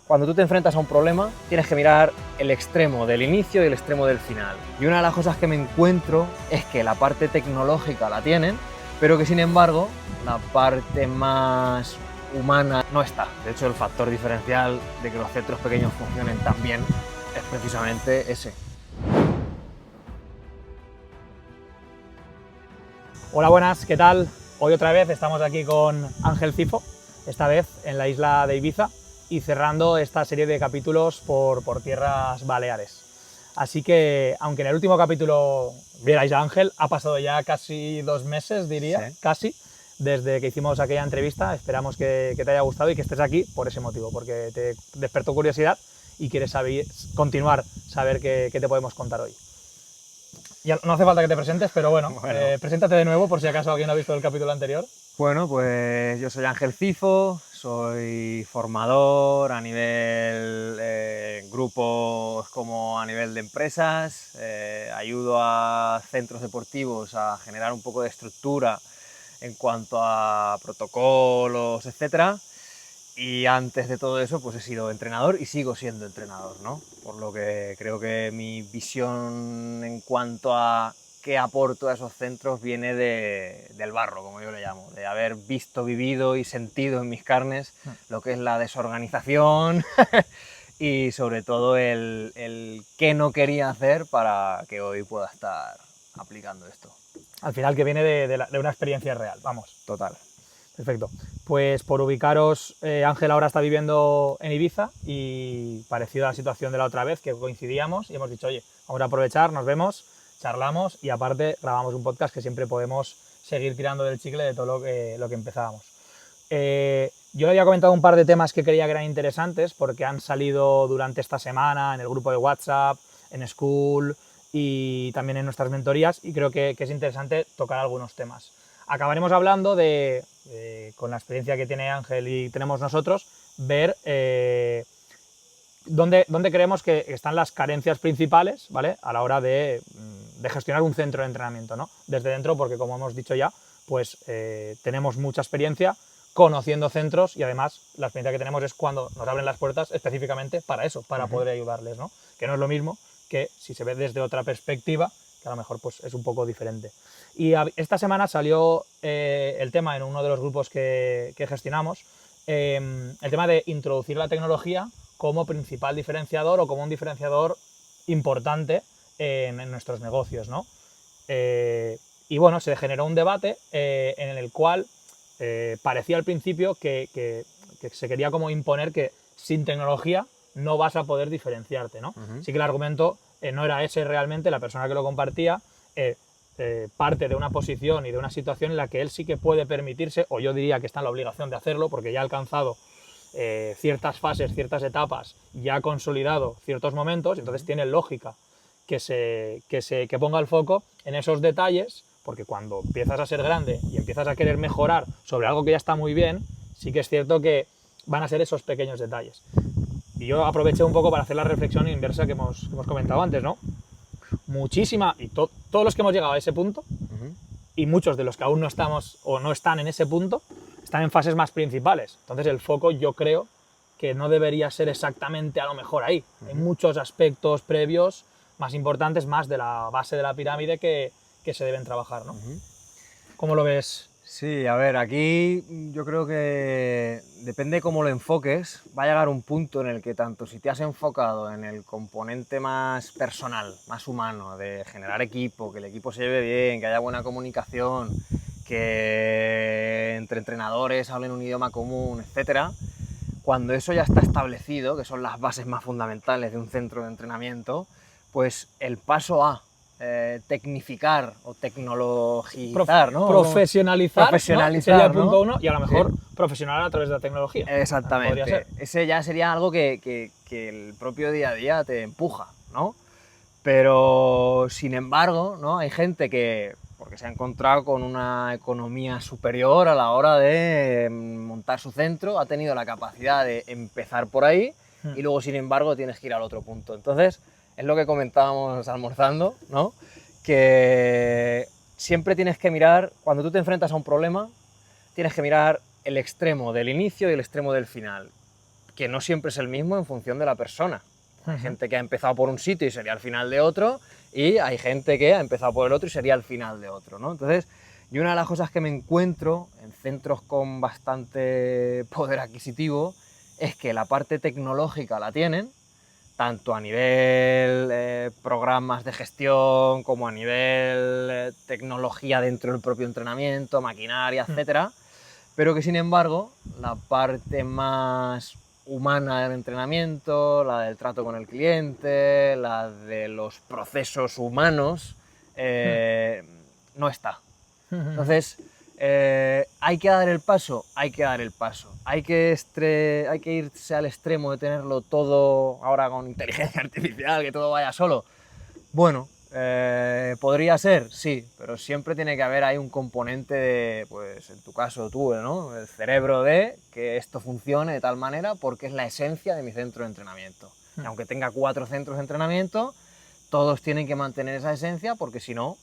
cuando tú te enfrentas a un problema, tienes que mirar el extremo del inicio y el extremo del final. Y una de las cosas que me encuentro es que la parte tecnológica la tienen, pero que sin embargo la parte más humana no está. De hecho, el factor diferencial de que los centros pequeños funcionen tan bien es precisamente ese. Hola, buenas, ¿qué tal? Hoy otra vez estamos aquí con Ángel Cifo, esta vez en la isla de Ibiza y cerrando esta serie de capítulos por tierras baleares. Así que, aunque en el último capítulo vierais a Ángel, ha pasado ya casi 2 meses, diría, Sí. casi, desde que hicimos aquella entrevista. Esperamos que te haya gustado y que estés aquí por ese motivo, porque te despertó curiosidad y quieres saber qué te podemos contar hoy. Ya no hace falta que te presentes, pero bueno. Preséntate de nuevo por si acaso alguien ha visto el capítulo anterior. Bueno, pues yo soy Ángel Cifo, soy formador a nivel grupos como a nivel de empresas, ayudo a centros deportivos a generar un poco de estructura en cuanto a protocolos, etcétera. Y antes de todo eso, pues he sido entrenador y sigo siendo entrenador, ¿no? Por lo que creo que mi visión en cuanto a qué aporto a esos centros viene del barro, como yo le llamo, de haber visto, vivido y sentido en mis carnes lo que es la desorganización y sobre todo el qué no quería hacer para que hoy pueda estar aplicando esto. Al final, que viene de una experiencia real, vamos. Total. Perfecto. Pues por ubicaros, Ángel ahora está viviendo en Ibiza y parecido a la situación de la otra vez que coincidíamos y hemos dicho, oye, vamos a aprovechar, nos vemos, charlamos y aparte grabamos un podcast que siempre podemos seguir tirando del chicle de todo lo que empezábamos. Yo le había comentado un par de temas que creía que eran interesantes porque han salido durante esta semana en el grupo de WhatsApp, en School y también en nuestras mentorías y creo que es interesante tocar algunos temas. Acabaremos hablando con la experiencia que tiene Ángel y tenemos nosotros, ver dónde creemos que están las carencias principales, ¿vale? A la hora de gestionar un centro de entrenamiento, ¿no? Desde dentro, porque como hemos dicho ya, pues tenemos mucha experiencia conociendo centros y además la experiencia que tenemos es cuando nos abren las puertas específicamente para eso, para poder ayudarles, ¿no? Que no es lo mismo que si se ve desde otra perspectiva, que a lo mejor pues, es un poco diferente. Y esta semana salió el tema en uno de los grupos que gestionamos, el tema de introducir la tecnología como principal diferenciador o como un diferenciador importante en nuestros negocios, ¿no? Y bueno, se generó un debate en el cual parecía al principio que se quería como imponer que sin tecnología no vas a poder diferenciarte, ¿no? Sí que el argumento no era ese realmente, la persona que lo compartía parte de una posición y de una situación en la que él sí que puede permitirse, o yo diría que está en la obligación de hacerlo, porque ya ha alcanzado ciertas fases, ciertas etapas, ya ha consolidado ciertos momentos, entonces tiene lógica que ponga el foco en esos detalles, porque cuando empiezas a ser grande y empiezas a querer mejorar sobre algo que ya está muy bien, sí que es cierto que van a ser esos pequeños detalles. Y yo aproveché un poco para hacer la reflexión inversa que hemos comentado antes, ¿no? Muchísima, y todos los que hemos llegado a ese punto, y muchos de los que aún no estamos o no están en ese punto, están en fases más principales. Entonces el foco yo creo que no debería ser exactamente a lo mejor ahí. Hay muchos aspectos previos más importantes, más de la base de la pirámide que se deben trabajar, ¿no? ¿Cómo lo ves? Sí, a ver, aquí yo creo que depende cómo lo enfoques, va a llegar un punto en el que tanto si te has enfocado en el componente más personal, más humano, de generar equipo, que el equipo se lleve bien, que haya buena comunicación, que entre entrenadores hablen un idioma común, etcétera, cuando eso ya está establecido, que son las bases más fundamentales de un centro de entrenamiento, pues el paso a tecnificar o tecnologizar, ¿no? Profesionalizar, ¿no? Sería el punto 1 y a lo mejor profesional a través de la tecnología. Exactamente. Podría ser. Ese ya sería algo que el propio día a día te empuja, ¿no? Pero, sin embargo, ¿no? Hay gente que, porque se ha encontrado con una economía superior a la hora de montar su centro, ha tenido la capacidad de empezar por ahí y luego, sin embargo, tienes que ir al otro punto. Entonces, es lo que comentábamos almorzando, ¿no? Que siempre tienes que mirar, cuando tú te enfrentas a un problema, tienes que mirar el extremo del inicio y el extremo del final. que no siempre es el mismo en función de la persona. Hay Ujú. gente que ha empezado por un sitio y sería el final de otro, y hay gente que ha empezado por el otro y sería el final de otro, ¿no? Entonces, yo una de las cosas que me encuentro en centros con bastante poder adquisitivo es que la parte tecnológica la tienen, tanto a nivel programas de gestión como a nivel tecnología dentro del propio entrenamiento, maquinaria, etcétera, pero que sin embargo la parte más humana del entrenamiento, la del trato con el cliente, la de los procesos humanos, no está. Entonces, hay que dar el paso, hay que dar el paso. Hay que irse al extremo de tenerlo todo ahora con inteligencia artificial, que todo vaya solo. Bueno, podría ser, sí, pero siempre tiene que haber ahí un componente de, pues en tu caso tú, ¿no? El cerebro de que esto funcione de tal manera porque es la esencia de mi centro de entrenamiento. Y aunque tenga 4 centros de entrenamiento, todos tienen que mantener esa esencia porque si no,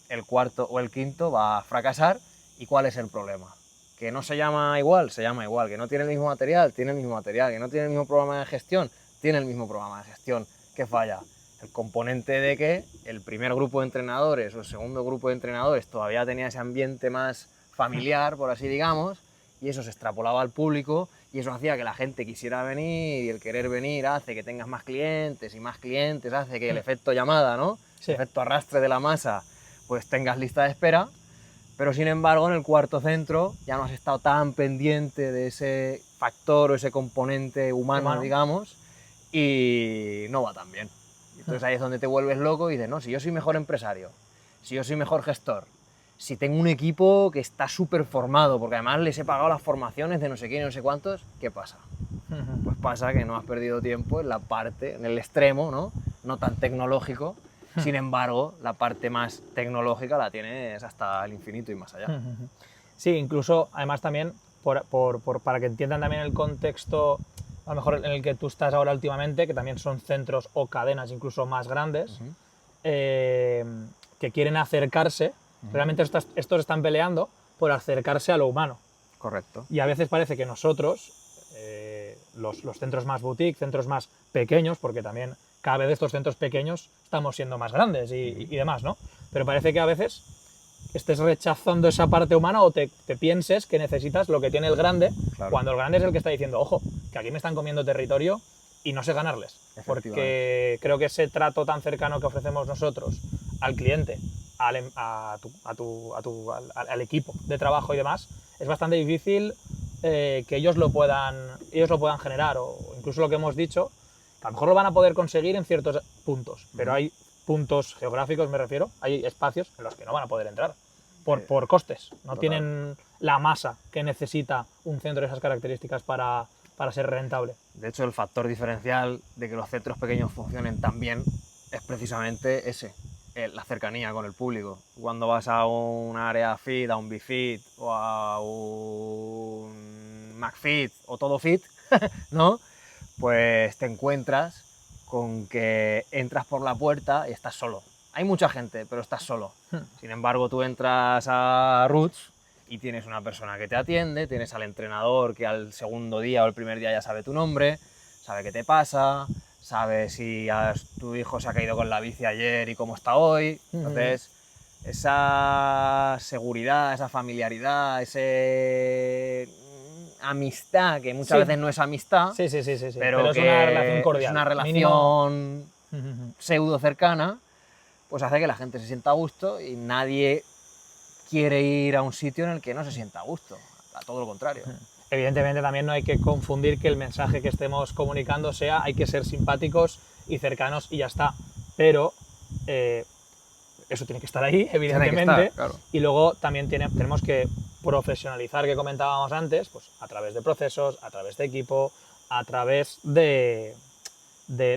el cuarto o el quinto va a fracasar. ¿Y cuál es el problema? Que no se llama igual, se llama igual. Que no tiene el mismo material, tiene el mismo material. Que no tiene el mismo programa de gestión, tiene el mismo programa de gestión. ¿Qué falla? El componente de que el primer grupo de entrenadores o el segundo grupo de entrenadores todavía tenía ese ambiente más familiar, por así digamos, y eso se extrapolaba al público y eso hacía que la gente quisiera venir, y el querer venir hace que tengas más clientes y más clientes hace que el efecto llamada, ¿no? Sí. El efecto arrastre de la masa, pues tengas lista de espera, pero sin embargo en el cuarto centro ya no has estado tan pendiente de ese factor o ese componente humano, digamos, y no va tan bien. Entonces ahí es donde te vuelves loco y dices, no, si yo soy mejor empresario, si yo soy mejor gestor, si tengo un equipo que está súper formado, porque además les he pagado las formaciones de no sé quién y no sé cuántos, ¿qué pasa? Pues pasa que no has perdido tiempo en la parte, en el extremo, ¿no? No tan tecnológico. Sin embargo, la parte más tecnológica la tienes hasta el infinito y más allá. Sí, incluso, además también, para que entiendan también el contexto, a lo mejor en el que tú estás ahora últimamente, que también son centros o cadenas incluso más grandes, que quieren acercarse, realmente estos están peleando por acercarse a lo humano. Correcto. Y a veces parece que nosotros, los centros más boutique, centros más pequeños, porque también cada vez estos centros pequeños estamos siendo más grandes y demás, ¿no? Pero parece que a veces estés rechazando esa parte humana o te pienses que necesitas lo que tiene el grande, Claro. cuando el grande es el que está diciendo, ojo, que aquí me están comiendo territorio y no sé ganarles. Porque creo que ese trato tan cercano que ofrecemos nosotros al cliente, al equipo de trabajo y demás, es bastante difícil que ellos lo puedan generar, o incluso lo que hemos dicho, que a lo mejor lo van a poder conseguir en ciertos puntos, pero hay puntos geográficos, me refiero, hay espacios en los que no van a poder entrar por costes. No tienen la masa que necesita un centro de esas características para ser rentable. De hecho, el factor diferencial de que los centros pequeños funcionen tan bien es precisamente ese, la cercanía con el público. Cuando vas a un área fit, a un BFit o a un McFit o todo fit, ¿no? Pues te encuentras con que entras por la puerta y estás solo. Hay mucha gente, pero estás solo. Sin embargo, tú entras a Roots y tienes una persona que te atiende, tienes al entrenador que al segundo día o el primer día ya sabe tu nombre, sabe qué te pasa, sabe si tu hijo se ha caído con la bici ayer y cómo está hoy. Entonces, esa seguridad, esa familiaridad, ese amistad, que muchas veces no es amistad, sí, pero es que una relación cordial. es una relación pseudo cercana, pues hace que la gente se sienta a gusto y nadie quiere ir a un sitio en el que no se sienta a gusto, a todo lo contrario. Evidentemente también no hay que confundir que el mensaje que estemos comunicando sea hay que ser simpáticos y cercanos y ya está, pero eso tiene que estar ahí, evidentemente, y luego también tenemos que profesionalizar, que comentábamos antes, pues a través de procesos, a través de equipo, a través de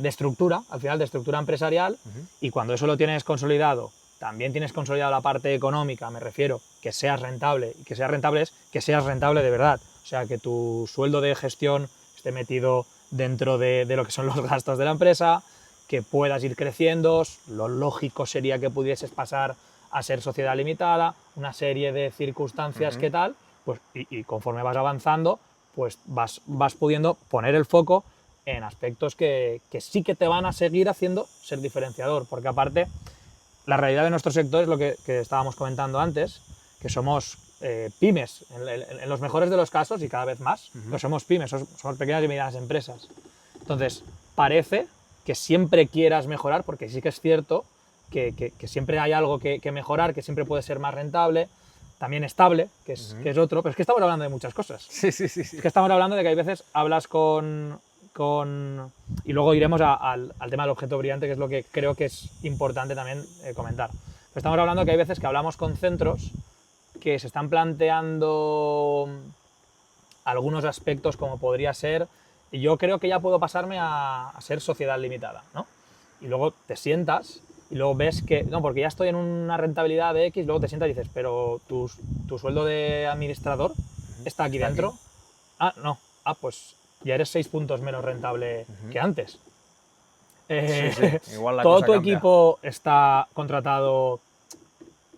estructura, al final de estructura empresarial, y cuando eso lo tienes consolidado, también tienes consolidado la parte económica, me refiero, que seas rentable, y que seas rentable es que seas rentable de verdad, o sea, que tu sueldo de gestión esté metido dentro de lo que son los gastos de la empresa, que puedas ir creciendo, lo lógico sería que pudieses pasar a ser sociedad limitada, una serie de circunstancias que tal, pues, y conforme vas avanzando, pues vas pudiendo poner el foco en aspectos que sí que te van a seguir haciendo ser diferenciador, porque aparte la realidad de nuestro sector es lo que estábamos comentando antes, que somos pymes, en los mejores de los casos y cada vez más, pero somos pymes, somos pequeñas y medianas empresas. Entonces, parece que siempre quieras mejorar, porque sí que es cierto que siempre hay algo que mejorar, que siempre puede ser más rentable, también estable, que es otro, pero es que estamos hablando de muchas cosas. Sí. Es que estamos hablando de que hay veces hablas y luego iremos al tema del objeto brillante, que es lo que creo que es importante también comentar. Pero estamos hablando de que hay veces que hablamos con centros que se están planteando algunos aspectos como podría ser, y yo creo que ya puedo pasarme a ser sociedad limitada, ¿no? Y luego te sientas y luego ves que, no, porque ya estoy en una rentabilidad de X, luego te sientas y dices, pero tu sueldo de administrador está aquí dentro. Aquí. Ah, no, pues ya eres 6 puntos menos rentable que antes. Sí. Igual la todo cosa tu cambia. equipo está contratado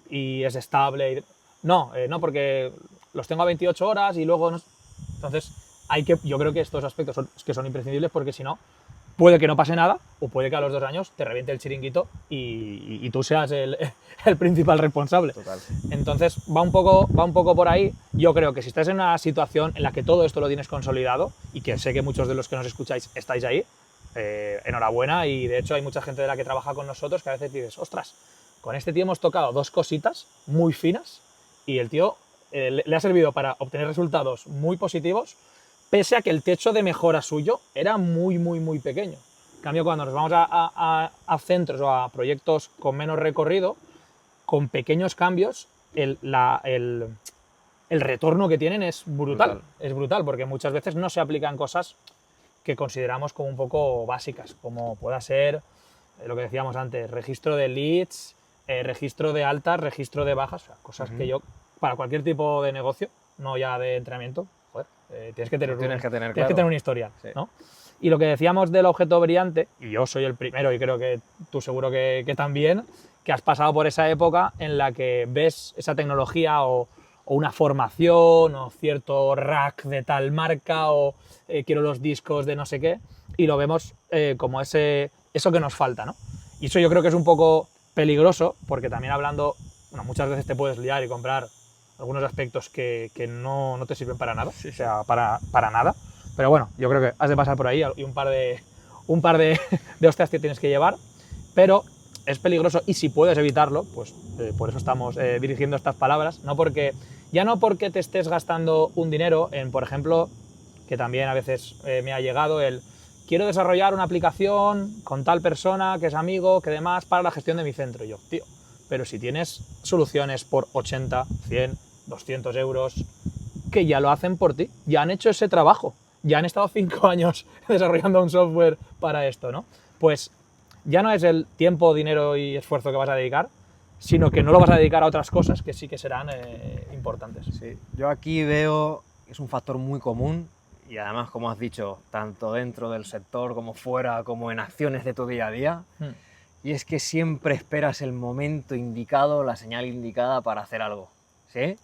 y es estable. No, porque los tengo a 28 horas y luego... No... Entonces, yo creo que estos aspectos son imprescindibles, porque si no, puede que no pase nada, o puede que a los 2 años te reviente el chiringuito y tú seas el principal responsable. Total. Entonces, va un poco por ahí. Yo creo que si estás en una situación en la que todo esto lo tienes consolidado, y que sé que muchos de los que nos escucháis estáis ahí, enhorabuena, y de hecho hay mucha gente de la que trabaja con nosotros que a veces dices, ostras, con este tío hemos tocado 2 cositas muy finas y el tío le ha servido para obtener resultados muy positivos, pese a que el techo de mejora suyo era muy, muy, muy pequeño. En cambio, cuando nos vamos a centros o a proyectos con menos recorrido, con pequeños cambios, el retorno que tienen es brutal. Es brutal, porque muchas veces no se aplican cosas que consideramos como un poco básicas, como pueda ser lo que decíamos antes, registro de leads, registro de altas, registro de bajas, o sea, cosas que yo, para cualquier tipo de negocio, no ya de entrenamiento, joder, tienes que tener un historial, sí. ¿No? Y lo que decíamos del objeto brillante, y yo soy el primero y creo que tú seguro que también, que has pasado por esa época en la que ves esa tecnología o una formación o cierto rack de tal marca o quiero los discos de no sé qué, y lo vemos como eso que nos falta, ¿no? Y eso yo creo que es un poco peligroso, porque también hablando, bueno, muchas veces te puedes liar y comprar algunos aspectos que no te sirven para nada, o sea, para nada. Pero bueno, yo creo que has de pasar por ahí y un par de hostias que tienes que llevar, pero es peligroso, y si puedes evitarlo, pues por eso estamos dirigiendo estas palabras, no porque te estés gastando un dinero en, por ejemplo, que también a veces me ha llegado quiero desarrollar una aplicación con tal persona que es amigo, que demás, para la gestión de mi centro. Y yo, tío, pero si tienes soluciones por 80, 100, 200 euros, que ya lo hacen por ti, ya han hecho ese trabajo, ya han estado 5 años desarrollando un software para esto, ¿no? Pues ya no es el tiempo, dinero y esfuerzo que vas a dedicar, sino que no lo vas a dedicar a otras cosas que sí que serán importantes. Sí, yo aquí veo que es un factor muy común, y además, como has dicho, tanto dentro del sector como fuera, como en acciones de tu día a día, y es que siempre esperas el momento indicado, la señal indicada para hacer algo, ¿sí?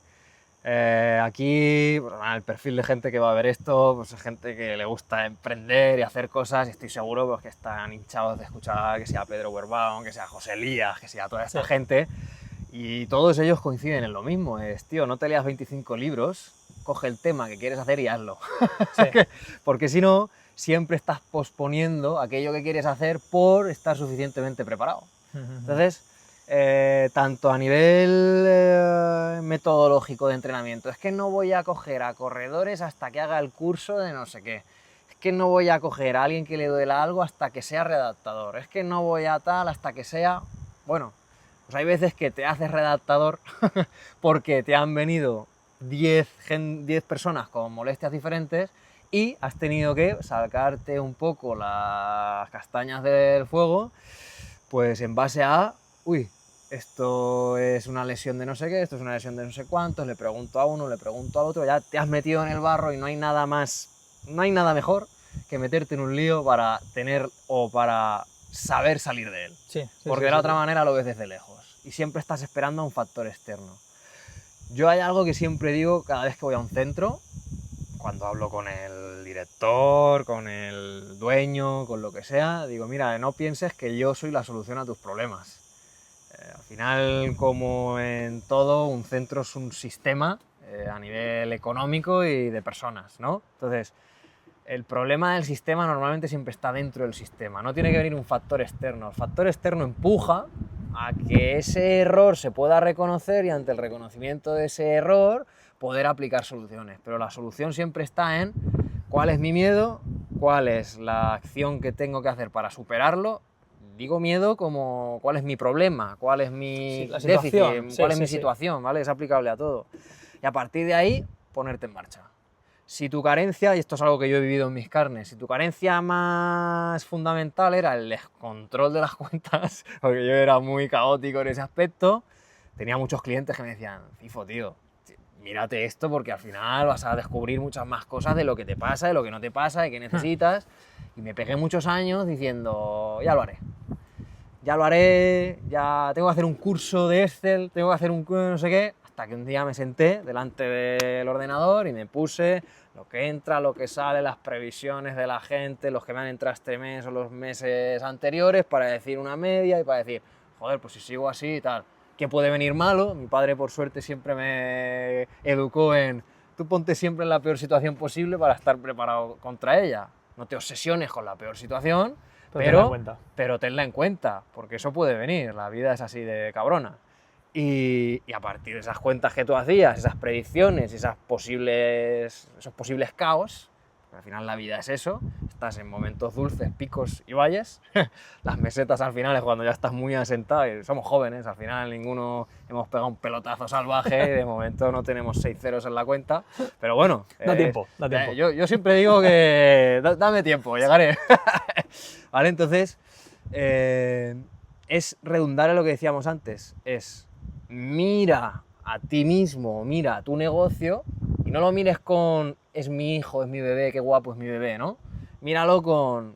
Aquí, el perfil de gente que va a ver esto, pues es gente que le gusta emprender y hacer cosas, y estoy seguro pues, que están hinchados de escuchar que sea Pedro Huerbaum, que sea José Elías, que sea toda esta gente, y todos ellos coinciden en lo mismo, es, tío, no te leas 25 libros, coge el tema que quieres hacer y hazlo. Sí. Porque si no, siempre estás posponiendo aquello que quieres hacer por estar suficientemente preparado. Entonces, tanto a nivel metodológico de entrenamiento, es que no voy a coger a corredores hasta que haga el curso de no sé qué, es que no voy a coger a alguien que le duela algo hasta que sea redactador, es que no voy a tal hasta que sea... Bueno, pues hay veces que te haces redactador porque te han venido 10 personas con molestias diferentes y has tenido que sacarte un poco las castañas del fuego, pues en base a, uy, esto es una lesión de no sé qué, esto es una lesión de no sé cuántos, le pregunto a uno, le pregunto al otro, ya te has metido en el barro y no hay nada mejor que meterte en un lío para tener o para saber salir de él. Porque de la otra manera lo ves desde lejos y siempre estás esperando a un factor externo. Yo hay algo que siempre digo cada vez que voy a un centro, cuando hablo con el director, con el dueño, con lo que sea, digo, mira, no pienses que yo soy la solución a tus problemas. Al final, como en todo, un centro es un sistema a nivel económico y de personas, ¿no? Entonces, el problema del sistema normalmente siempre está dentro del sistema, no tiene que venir un factor externo. El factor externo empuja a que ese error se pueda reconocer y ante el reconocimiento de ese error poder aplicar soluciones, pero la solución siempre está en cuál es mi miedo, cuál es la acción que tengo que hacer para superarlo. Digo miedo como cuál es mi problema, cuál es mi déficit, cuál es mi situación, ¿vale? Es aplicable a todo. Y a partir de ahí, ponerte en marcha. Si tu carencia, y esto es algo que yo he vivido en mis carnes, si tu carencia más fundamental era el descontrol de las cuentas, porque yo era muy caótico en ese aspecto, tenía muchos clientes que me decían, Cifo, tío, mírate esto porque al final vas a descubrir muchas más cosas de lo que te pasa, de lo que no te pasa, de qué necesitas. Y me pegué muchos años diciendo, ya lo haré, ya tengo que hacer un curso de Excel, tengo que hacer un no sé qué, hasta que un día me senté delante del ordenador y me puse lo que entra, lo que sale, las previsiones de la gente, los que me han entrado este mes o los meses anteriores, para decir una media y para decir, joder, pues si sigo así y tal, ¿qué puede venir malo? Mi padre, por suerte, siempre me educó en, tú ponte siempre en la peor situación posible para estar preparado contra ella. No te obsesiones con la peor situación, pero tenla en cuenta, porque eso puede venir, la vida es así de cabrona. Y a partir de esas cuentas que tú hacías, esas predicciones, esos posibles caos, al final la vida es eso, estás en momentos dulces, picos y valles, las mesetas al final es cuando ya estás muy asentado y somos jóvenes, al final ninguno hemos pegado un pelotazo salvaje y de momento no tenemos 6 ceros en la cuenta, pero bueno, da tiempo. Yo siempre digo que dame tiempo, llegaré. ¿Vale? Entonces, es redundar en lo que decíamos antes, es mira a ti mismo, mira a tu negocio y no lo mires con es mi hijo, es mi bebé, qué guapo es mi bebé, ¿no? Míralo con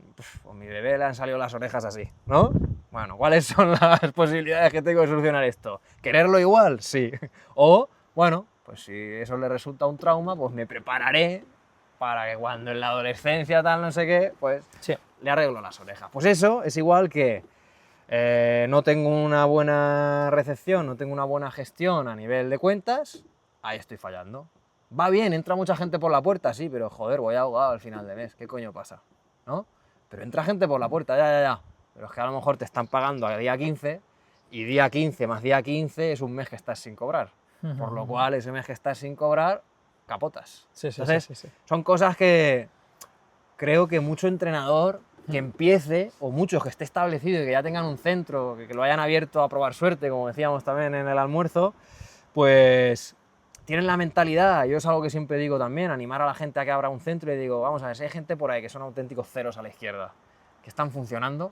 a mi bebé le han salido las orejas así, ¿no? Bueno, ¿cuáles son las posibilidades que tengo de solucionar esto? ¿Quererlo igual? Sí. O, bueno, pues si eso le resulta un trauma, pues me prepararé para que cuando en la adolescencia tal no sé qué, pues le arreglo las orejas. Pues eso es igual que no tengo una buena recepción, no tengo una buena gestión a nivel de cuentas, ahí estoy fallando. Va bien, entra mucha gente por la puerta, sí, pero joder, voy ahogado al final de mes, ¿qué coño pasa? ¿No? Pero entra gente por la puerta, ya. Pero es que a lo mejor te están pagando a día 15 y día 15 más día 15 es un mes que estás sin cobrar. Por lo cual, ese mes que estás sin cobrar, capotas. Entonces, son cosas que creo que mucho entrenador que empiece, o muchos que esté establecido y que ya tengan un centro, que lo hayan abierto a probar suerte, como decíamos también en el almuerzo, pues tienen la mentalidad, yo es algo que siempre digo también, animar a la gente a que abra un centro y digo, vamos a ver, si hay gente por ahí que son auténticos ceros a la izquierda, que están funcionando,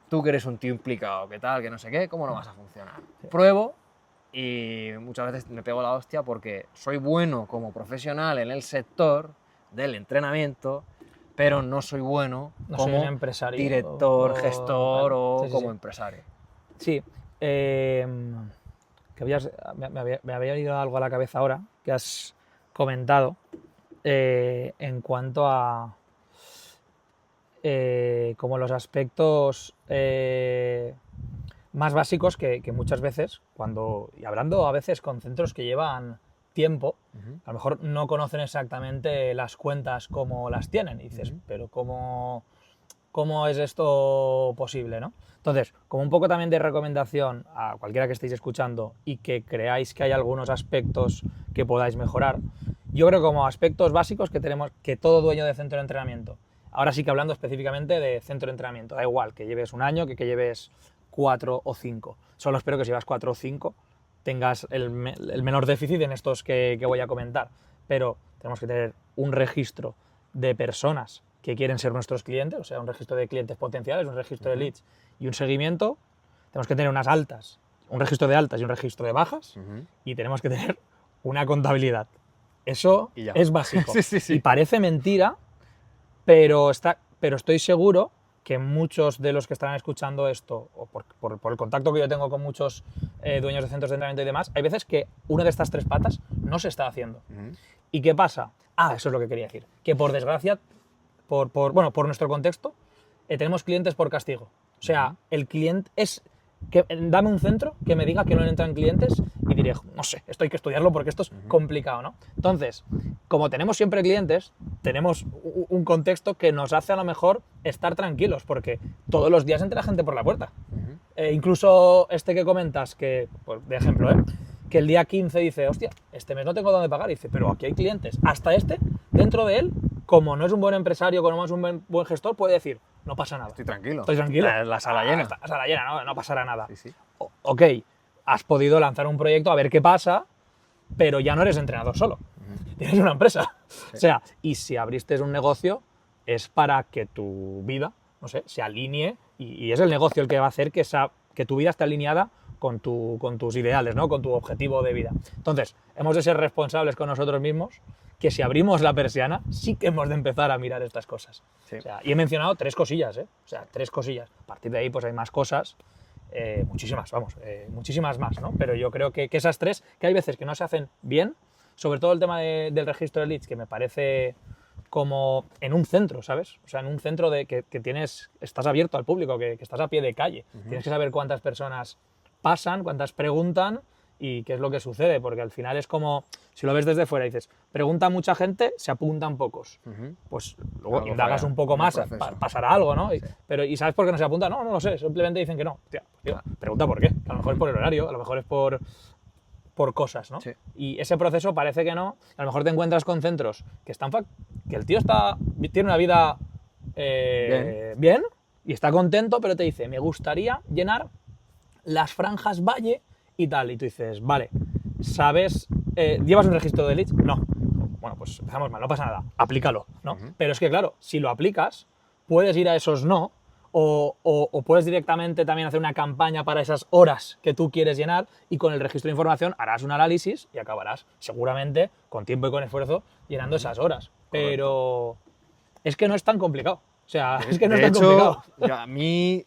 tú que eres un tío implicado, que tal, que no sé qué, ¿cómo no vas a funcionar? Pruebo y muchas veces me pego la hostia porque soy bueno como profesional en el sector del entrenamiento, pero no soy bueno como empresario, director, gestor o como empresario. Sí, me había ido algo a la cabeza ahora que has comentado en cuanto a como los aspectos más básicos que muchas veces, y hablando a veces con centros que llevan tiempo, a lo mejor no conocen exactamente las cuentas como las tienen, y dices, pero ¿cómo es esto posible, ¿no? Entonces, como un poco también de recomendación a cualquiera que estéis escuchando y que creáis que hay algunos aspectos que podáis mejorar, yo creo que como aspectos básicos que tenemos que todo dueño de centro de entrenamiento, ahora sí que hablando específicamente de centro de entrenamiento, da igual que lleves un año que lleves 4 o 5, solo espero que si llevas 4 o 5 tengas el menor déficit en estos que voy a comentar, pero tenemos que tener un registro de personas que quieren ser nuestros clientes, o sea, un registro de clientes potenciales, un registro de leads y un seguimiento. Tenemos que tener unas altas, un registro de altas y un registro de bajas, y tenemos que tener una contabilidad. Eso es básico. Sí. Y parece mentira, pero estoy seguro que muchos de los que estarán escuchando esto, o por el contacto que yo tengo con muchos dueños de centros de entrenamiento y demás, hay veces que una de estas 3 patas no se está haciendo. ¿Y qué pasa? Eso es lo que quería decir. Que por desgracia, por nuestro contexto, tenemos clientes por castigo. O sea, el cliente es... dame un centro que me diga que no le entran clientes y diré, no sé, esto hay que estudiarlo porque esto es complicado, ¿no? Entonces, como tenemos siempre clientes, tenemos un contexto que nos hace a lo mejor estar tranquilos porque todos los días entra gente por la puerta. Incluso este que comentas, que, pues, de ejemplo, que el día 15 dice, hostia, este mes no tengo dónde pagar. Y dice, pero aquí hay clientes. Hasta dentro de él, como no es un buen empresario, como no es un buen gestor, puede decir, no pasa nada. Estoy tranquilo. Estoy tranquilo. La sala llena. La sala llena, no pasará nada. Sí, sí. Ok, has podido lanzar un proyecto a ver qué pasa, pero ya no eres entrenador solo. Tienes una empresa. Sí. O sea, y si abriste un negocio, es para que tu vida, no sé, se alinee y es el negocio el que va a hacer que tu vida esté alineada con tus ideales, ¿no? Con tu objetivo de vida. Entonces, hemos de ser responsables con nosotros mismos, que si abrimos la persiana, sí que hemos de empezar a mirar estas cosas. Sí. O sea, y he mencionado 3 cosillas, O sea, 3 cosillas. A partir de ahí, pues hay más cosas, muchísimas más, ¿no? Pero yo creo que esas 3, que hay veces que no se hacen bien, sobre todo el tema del registro de leads, que me parece como en un centro, ¿sabes? O sea, en un centro que estás abierto al público, que estás a pie de calle. Tienes que saber cuántas personas pasan, cuántas preguntan y qué es lo que sucede, porque al final es como, si lo ves desde fuera y dices, pregunta mucha gente, se apuntan pocos. Pues luego indagas un poco más, pasará algo, ¿no? Sí. ¿Y sabes por qué no se apunta? No lo sé, simplemente dicen que no. Tío, pregunta por qué. A lo mejor es por el horario, a lo mejor es por cosas, ¿no? Sí. Y ese proceso parece que no. A lo mejor te encuentras con centros que el tío tiene una vida bien y está contento, pero te dice, me gustaría llenar las franjas valle y tal. Y tú dices, vale, ¿sabes? ¿Llevas un registro de leads? No. Bueno, pues empezamos mal, no pasa nada. Aplícalo, ¿no? Pero es que, claro, si lo aplicas, puedes ir a esos no, o puedes directamente también hacer una campaña para esas horas que tú quieres llenar y con el registro de información harás un análisis y acabarás, seguramente, con tiempo y con esfuerzo, llenando esas horas. Pero es que no es tan complicado. O sea, es que no es tan complicado. A mí...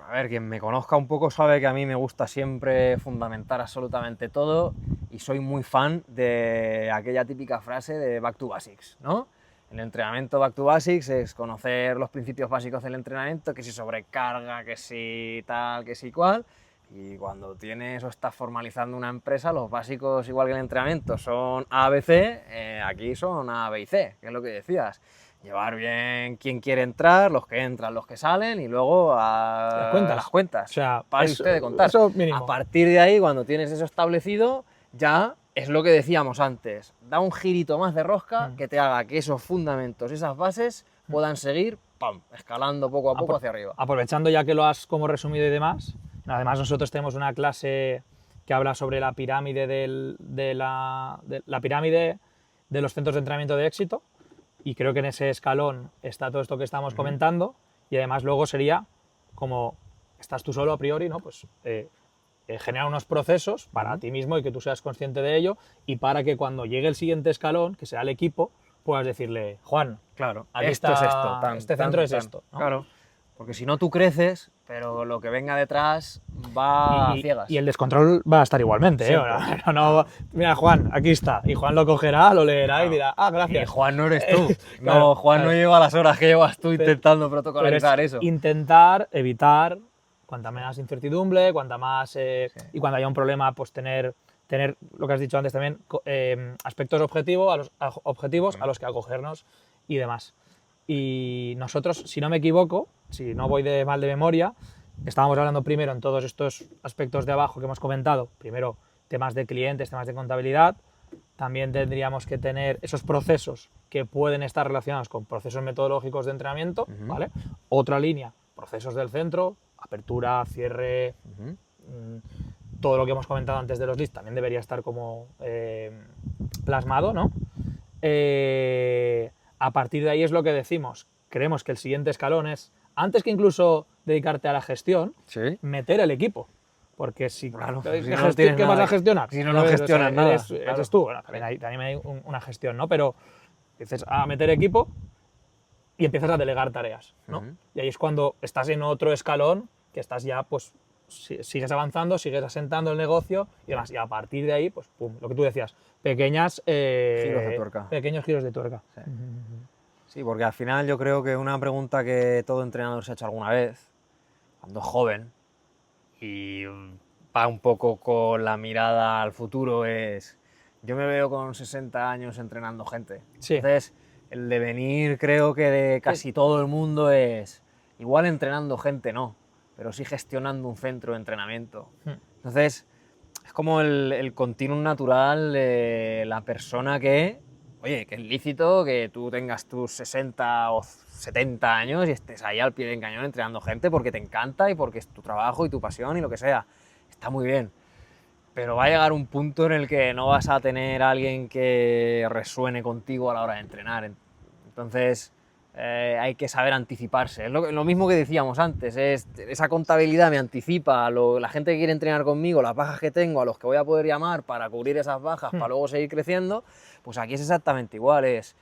A ver, quien me conozca un poco sabe que a mí me gusta siempre fundamentar absolutamente todo y soy muy fan de aquella típica frase de Back to Basics, ¿no? El entrenamiento Back to Basics es conocer los principios básicos del entrenamiento, que si sobrecarga, que si tal, que si cual, y cuando tienes o estás formalizando una empresa, los básicos, igual que el entrenamiento, son A, B, C, aquí son A, B y C, que es lo que decías. Llevar bien quién quiere entrar, los que entran, los que salen y luego las cuentas. O sea, para usted de contar. Eso mínimo. A partir de ahí, cuando tienes eso establecido, ya es lo que decíamos antes. Da un girito más de rosca que te haga que esos fundamentos, esas bases, puedan seguir escalando poco a poco hacia arriba. Aprovechando ya que lo has como resumido y demás, además nosotros tenemos una clase que habla sobre la pirámide la pirámide de los centros de entrenamiento de éxito. Y creo que en ese escalón está todo esto que estamos comentando y además luego sería como estás tú solo a priori, ¿no? Pues generar unos procesos para ti mismo y que tú seas consciente de ello y para que cuando llegue el siguiente escalón, que será el equipo, puedas decirle, Juan, claro, aquí esto es esto, este centro es esto, ¿no? Claro, porque si no tú creces, pero lo que venga detrás va a ciegas. Y el descontrol va a estar igualmente, ¿eh? No, mira, Juan, aquí está. Y Juan lo cogerá, lo leerá y dirá, gracias. Y Juan no eres tú. No, Juan no lleva las horas que llevas tú intentando protocolarizar eso. Intentar evitar cuanta más incertidumbre, cuanta más... Y cuando haya un problema, pues tener lo que has dicho antes también, aspectos objetivos a los que acogernos y demás. Y nosotros, si no me equivoco, si no voy mal de memoria, estábamos hablando primero en todos estos aspectos de abajo que hemos comentado, primero temas de clientes, temas de contabilidad, también tendríamos que tener esos procesos que pueden estar relacionados con procesos metodológicos de entrenamiento, ¿vale? Otra línea, procesos del centro, apertura, cierre, todo lo que hemos comentado antes de los leads también debería estar como plasmado, ¿no? A partir de ahí es lo que decimos, creemos que el siguiente escalón es, antes que incluso dedicarte a la gestión, meter el equipo. Porque si, claro, ¿qué vas a gestionar? Si no lo gestionas nada. Eres tú, bueno, también hay una gestión, ¿no? Pero empiezas a meter equipo y empiezas a delegar tareas, ¿no? Y ahí es cuando estás en otro escalón, que estás ya pues sigues avanzando, sigues asentando el negocio y demás. Y a partir de ahí, pues pum, lo que tú decías, pequeños Giros de tuerca. Pequeños giros de tuerca. Sí. Sí, porque al final yo creo que una pregunta que todo entrenador se ha hecho alguna vez, cuando es joven, y va un poco con la mirada al futuro, es: yo me veo con 60 años entrenando gente. Sí. Entonces, el devenir creo que de casi todo el mundo es, igual entrenando gente no, pero sí gestionando un centro de entrenamiento. Entonces, es como el continuum natural de la persona que, oye, que es lícito que tú tengas tus 60 o 70 años y estés ahí al pie del cañón entrenando gente porque te encanta y porque es tu trabajo y tu pasión y lo que sea. Está muy bien. Pero va a llegar un punto en el que no vas a tener a alguien que resuene contigo a la hora de entrenar. Entonces, hay que saber anticiparse. Es lo mismo que decíamos antes, esa contabilidad me anticipa a la gente que quiere entrenar conmigo, las bajas que tengo, a los que voy a poder llamar para cubrir esas bajas, para luego seguir creciendo. Pues aquí es exactamente igual, es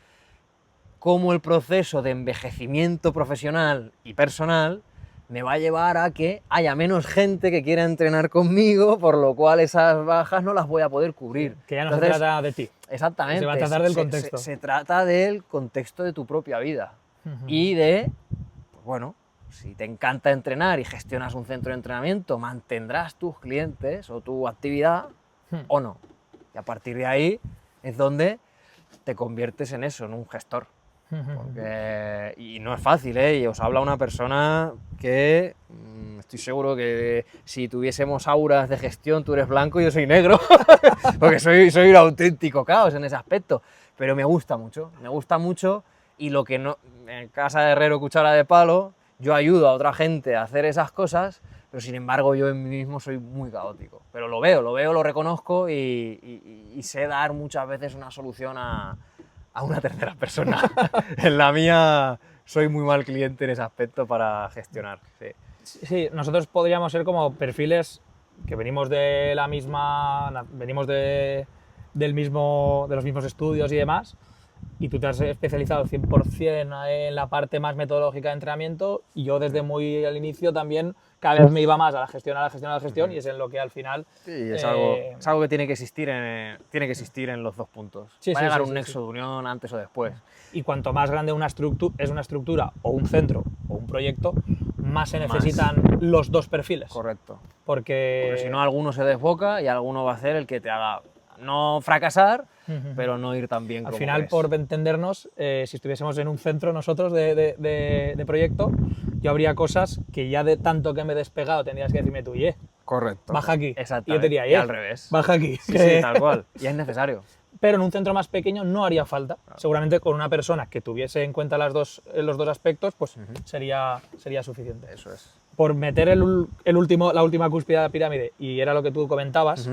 cómo el proceso de envejecimiento profesional y personal me va a llevar a que haya menos gente que quiera entrenar conmigo, por lo cual esas bajas no las voy a poder cubrir. Que ya no se trata de ti. Exactamente. Se va a tratar del contexto. Se trata del contexto de tu propia vida. Y de, pues bueno, si te encanta entrenar y gestionas un centro de entrenamiento, mantendrás tus clientes o tu actividad o no. Y a partir de ahí es donde te conviertes en eso, en un gestor. Y no es fácil, ¿eh? Y os habla una persona que estoy seguro que si tuviésemos auras de gestión, tú eres blanco y yo soy negro, porque soy un auténtico caos en ese aspecto. Pero me gusta mucho y lo que no, en casa de herrero cuchara de palo, yo ayudo a otra gente a hacer esas cosas, pero sin embargo yo en mí mismo soy muy caótico. Pero lo veo, lo reconozco y sé dar muchas veces una solución a una tercera persona. En la mía soy muy mal cliente en ese aspecto para gestionar. Sí. Sí, nosotros podríamos ser como perfiles que venimos de los mismos estudios y demás, y tú te has especializado al 100% en la parte más metodológica de entrenamiento, y yo desde muy al inicio también cada vez me iba más a la gestión, y es en lo que al final... Sí, es algo que tiene que existir en los dos puntos. Va a llegar un nexo de unión antes o después. Y cuanto más grande es una estructura o un centro o un proyecto, más se necesitan los dos perfiles. Correcto. Porque si no, alguno se desboca y alguno va a ser el que te haga no fracasar, pero no ir tan bien como al final, crees. por entendernos, si estuviésemos en un centro nosotros de proyecto, yo habría cosas que ya de tanto que me he despegado tendrías que decirme tú, correcto. Baja aquí. Exactamente. Y yo te diría, y al revés. Baja aquí. Sí, tal cual. Y es necesario. Pero en un centro más pequeño no haría falta. Claro. Seguramente con una persona que tuviese en cuenta los dos aspectos, pues sería suficiente. Eso es. Por meter la última cúspide de la pirámide, y era lo que tú comentabas,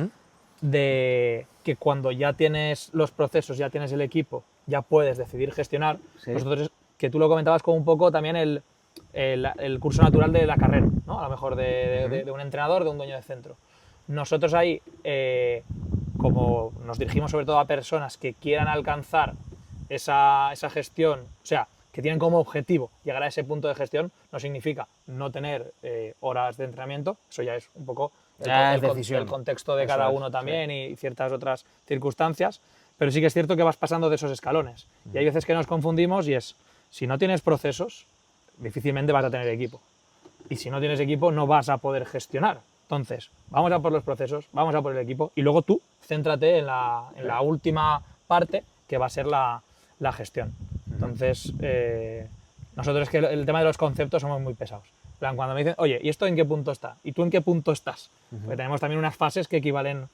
de que cuando ya tienes los procesos, ya tienes el equipo, ya puedes decidir gestionar. Sí. Nosotros, que tú lo comentabas como un poco también el curso natural de la carrera, ¿no? A lo mejor de un entrenador, de un dueño de centro. Nosotros ahí, como nos dirigimos sobre todo a personas que quieran alcanzar esa gestión, o sea, que tienen como objetivo llegar a ese punto de gestión, no significa no tener horas de entrenamiento, eso ya es un poco el contexto de cada uno también, sí. Y ciertas otras circunstancias, pero sí que es cierto que vas pasando de esos escalones. Y hay veces que nos confundimos y es, si no tienes procesos, difícilmente vas a tener equipo. Y si no tienes equipo, no vas a poder gestionar. Entonces, vamos a por los procesos, vamos a por el equipo, y luego tú céntrate en la última parte, que va a ser la gestión. Entonces, nosotros es que el tema de los conceptos somos muy pesados. En plan, cuando me dicen, oye, ¿y esto en qué punto está? ¿Y tú en qué punto estás? Porque tenemos también unas fases que equivalen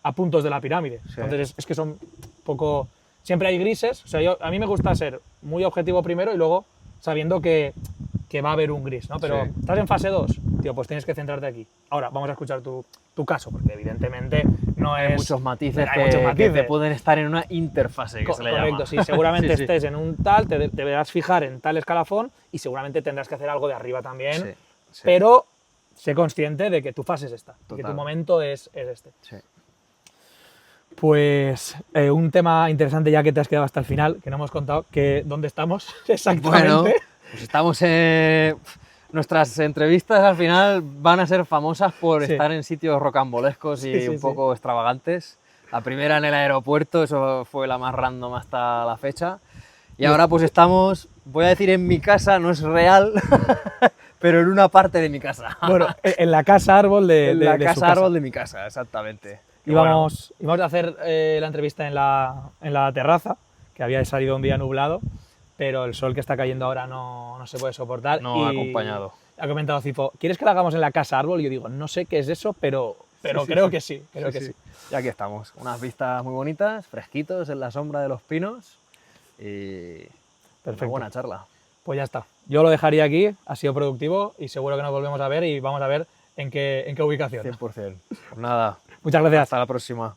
a puntos de la pirámide. Sí. Entonces, es que son un poco... Siempre hay grises. O sea, a mí me gusta ser muy objetivo primero y luego sabiendo que va a haber un gris, ¿no? Pero estás en fase 2, tío, pues tienes que centrarte aquí. Ahora, vamos a escuchar tu caso, porque evidentemente no es... Hay muchos matices que te pueden estar en una interfase, que se le llama. Correcto, sí, seguramente estés en un tal, te deberás fijar en tal escalafón y seguramente tendrás que hacer algo de arriba también, pero sé consciente de que tu fase es esta, que tu momento es este. Sí. Pues un tema interesante ya que te has quedado hasta el final, que no hemos contado, que dónde estamos exactamente. Bueno, pues estamos Nuestras entrevistas al final van a ser famosas por Sí. estar en sitios rocambolescos y Sí, un poco extravagantes. La primera en el aeropuerto, eso fue la más random hasta la fecha. Y ahora pues estamos, voy a decir en mi casa, no es real, pero en una parte de mi casa. Bueno, en la casa árbol de, En de- la de su casa árbol de mi casa, exactamente. Que bueno, íbamos a hacer la entrevista en la terraza, que había salido un día nublado, pero el sol que está cayendo ahora no se puede soportar. no ha y acompañado. Ha comentado Cifo, ¿quieres que la hagamos en la casa árbol? Y yo digo, no sé qué es eso, pero Sí, creo que sí, creo que sí. Y aquí estamos, unas vistas muy bonitas, fresquitos en la sombra de los pinos y una Perfecto. buena charla. Pues ya está. Yo lo dejaría aquí, ha sido productivo y seguro que nos volvemos a ver y vamos a ver en qué ubicación. 100%. Pues nada, Muchas gracias. hasta la próxima.